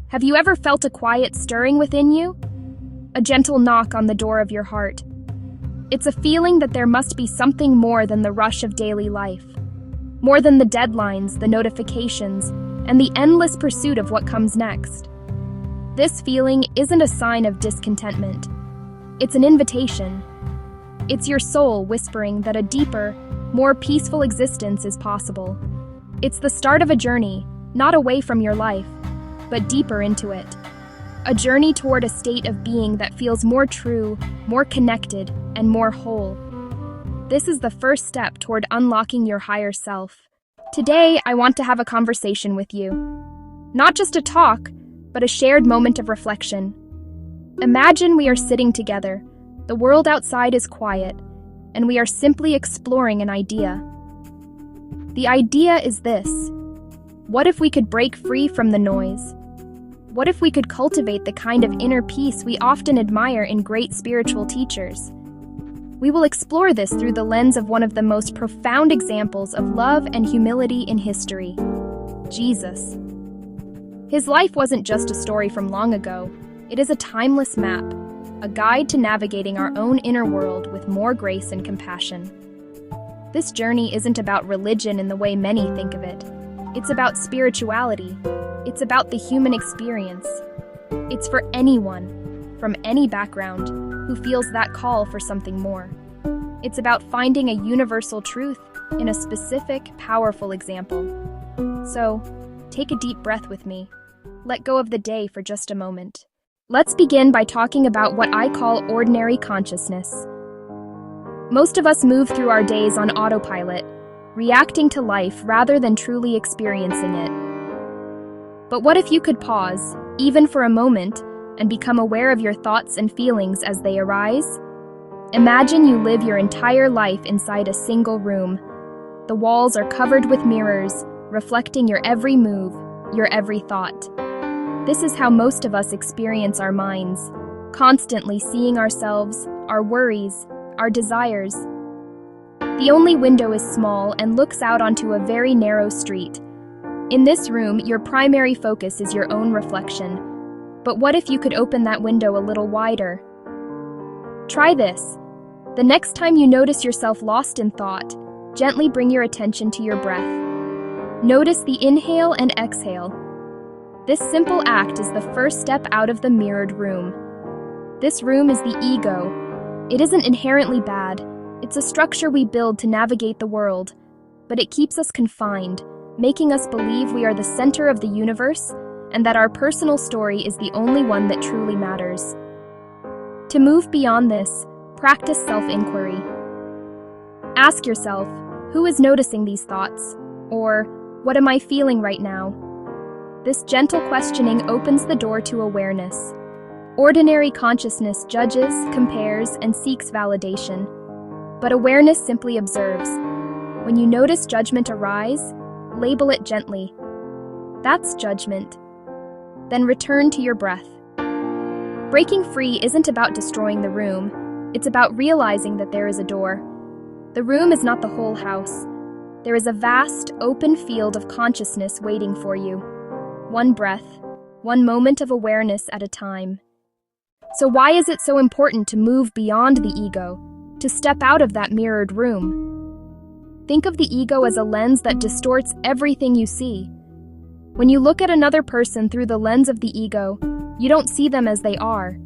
Have you ever felt a quiet stirring within you? A gentle knock on the door of your heart. It's a feeling that there must be something more than the rush of daily life, more than the deadlines, the notifications, and the endless pursuit of what comes next. This feeling isn't a sign of discontentment. It's an invitation. It's your soul whispering that a deeper, more peaceful existence is possible. It's the start of a journey, not away from your life, but deeper into it. A journey toward a state of being that feels more true, more connected, and more whole. This is the first step toward unlocking your higher self. Today, I want to have a conversation with you. Not just a talk, but a shared moment of reflection. Imagine we are sitting together, the world outside is quiet, and we are simply exploring an idea. The idea is this: what if we could break free from the noise? What if we could cultivate the kind of inner peace we often admire in great spiritual teachers? We will explore this through the lens of one of the most profound examples of love and humility in history, Jesus. His life wasn't just a story from long ago. It is a timeless map, a guide to navigating our own inner world with more grace and compassion. This journey isn't about religion in the way many think of it. It's about spirituality. It's about the human experience. It's for anyone, from any background, who feels that call for something more. It's about finding a universal truth in a specific, powerful example. So, take a deep breath with me. Let go of the day for just a moment. Let's begin by talking about what I call ordinary consciousness. Most of us move through our days on autopilot, reacting to life rather than truly experiencing it. But what if you could pause, even for a moment, and become aware of your thoughts and feelings as they arise? Imagine you live your entire life inside a single room. The walls are covered with mirrors, reflecting your every move, your every thought. This is how most of us experience our minds, constantly seeing ourselves, our worries, our desires. The only window is small and looks out onto a very narrow street. In this room, your primary focus is your own reflection. But what if you could open that window a little wider? Try this. The next time you notice yourself lost in thought, gently bring your attention to your breath. Notice the inhale and exhale. This simple act is the first step out of the mirrored room. This room is the ego. It isn't inherently bad. It's a structure we build to navigate the world, but it keeps us confined, making us believe we are the center of the universe and that our personal story is the only one that truly matters. To move beyond this, practice self-inquiry. Ask yourself, who is noticing these thoughts? Or, what am I feeling right now? This gentle questioning opens the door to awareness. Ordinary consciousness judges, compares, and seeks validation. But awareness simply observes. When you notice judgment arise, label it gently. That's judgment. Then return to your breath. Breaking free isn't about destroying the room. It's about realizing that there is a door. The room is not the whole house. There is a vast, open field of consciousness waiting for you. One breath, one moment of awareness at a time. So why is it so important to move beyond the ego, to step out of that mirrored room? Think of the ego as a lens that distorts everything you see. When you look at another person through the lens of the ego, you don't see them as they are.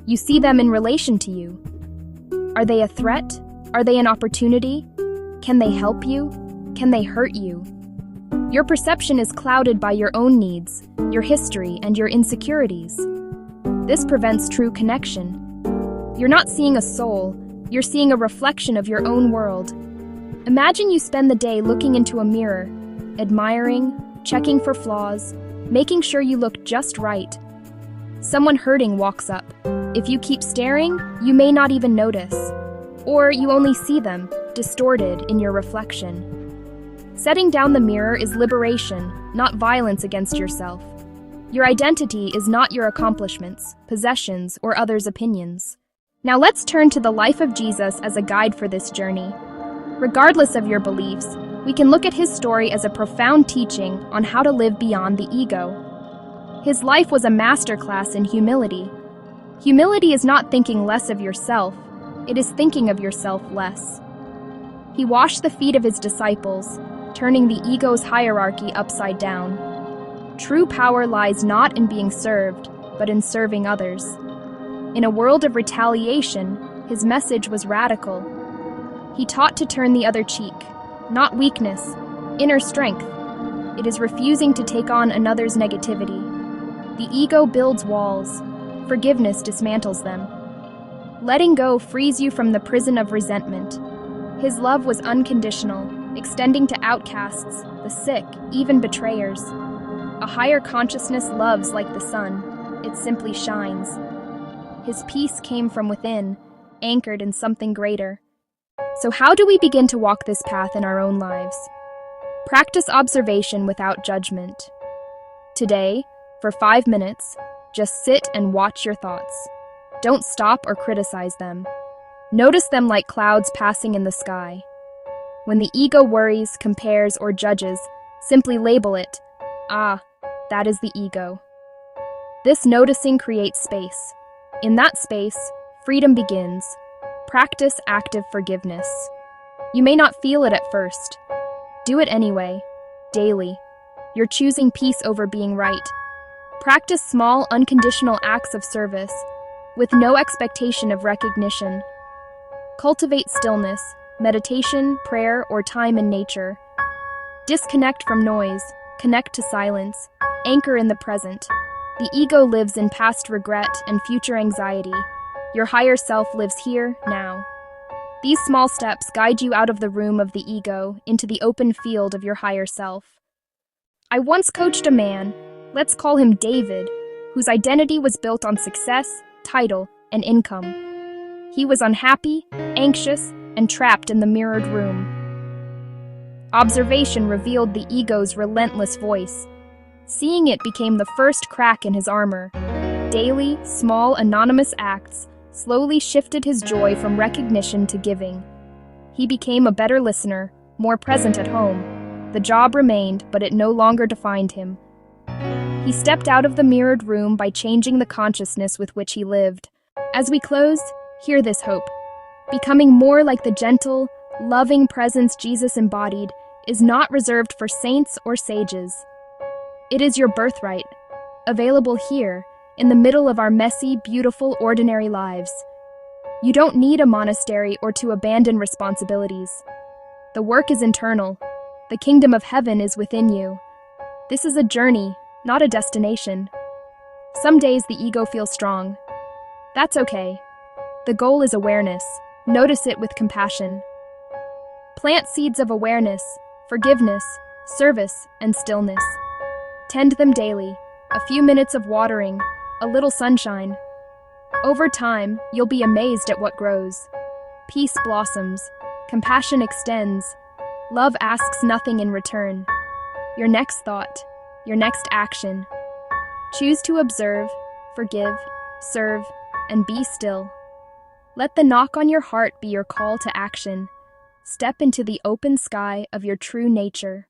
You see them in relation to you. Are they a threat? Are they an opportunity? Can they help you? Can they hurt you? Your perception is clouded by your own needs, your history, and your insecurities. This prevents true connection. You're not seeing a soul, you're seeing a reflection of your own world. Imagine you spend the day looking into a mirror, admiring, checking for flaws, making sure you look just right. Someone hurting walks up. If you keep staring, you may not even notice. Or you only see them, distorted in your reflection. Setting down the mirror is liberation, not violence against yourself. Your identity is not your accomplishments, possessions, or others' opinions. Now let's turn to the life of Jesus as a guide for this journey. Regardless of your beliefs, we can look at his story as a profound teaching on how to live beyond the ego. His life was a masterclass in humility. Humility is not thinking less of yourself, it is thinking of yourself less. He washed the feet of his disciples, turning the ego's hierarchy upside down. True power lies not in being served, but in serving others. In a world of retaliation, his message was radical. He taught to turn the other cheek, not weakness, inner strength. It is refusing to take on another's negativity. The ego builds walls, forgiveness dismantles them. Letting go frees you from the prison of resentment. His love was unconditional, extending to outcasts, the sick, even betrayers. A higher consciousness loves like the sun, it simply shines. His peace came from within, anchored in something greater. So how do we begin to walk this path in our own lives? Practice observation without judgment. Today, for 5 minutes, just sit and watch your thoughts. Don't stop or criticize them. Notice them like clouds passing in the sky. When the ego worries, compares, or judges, simply label it, that is the ego. This noticing creates space. In that space, freedom begins. Practice active forgiveness. You may not feel it at first. Do it anyway, daily. You're choosing peace over being right. Practice small, unconditional acts of service, with no expectation of recognition. Cultivate stillness, meditation, prayer, or time in nature. Disconnect from noise, connect to silence, anchor in the present. The ego lives in past regret and future anxiety. Your higher self lives here, now. These small steps guide you out of the room of the ego into the open field of your higher self. I once coached a man, let's call him David, whose identity was built on success, title, and income. He was unhappy, anxious, and trapped in the mirrored room. Observation revealed the ego's relentless voice. Seeing it became the first crack in his armor. Daily, small, anonymous acts slowly shifted his joy from recognition to giving. He became a better listener, more present at home. The job remained, but it no longer defined him. He stepped out of the mirrored room by changing the consciousness with which he lived. As we close, hear this hope. Becoming more like the gentle, loving presence Jesus embodied is not reserved for saints or sages. It is your birthright, available here, in the middle of our messy, beautiful, ordinary lives. You don't need a monastery or to abandon responsibilities. The work is internal. The kingdom of heaven is within you. This is a journey, not a destination. Some days the ego feels strong. That's okay. The goal is awareness. Notice it with compassion. Plant seeds of awareness, forgiveness, service, and stillness. Tend them daily, a few minutes of watering, a little sunshine. Over time, you'll be amazed at what grows. Peace blossoms, compassion extends, love asks nothing in return. Your next thought, your next action. Choose to observe, forgive, serve, and be still. Let the knock on your heart be your call to action. Step into the open sky of your true nature.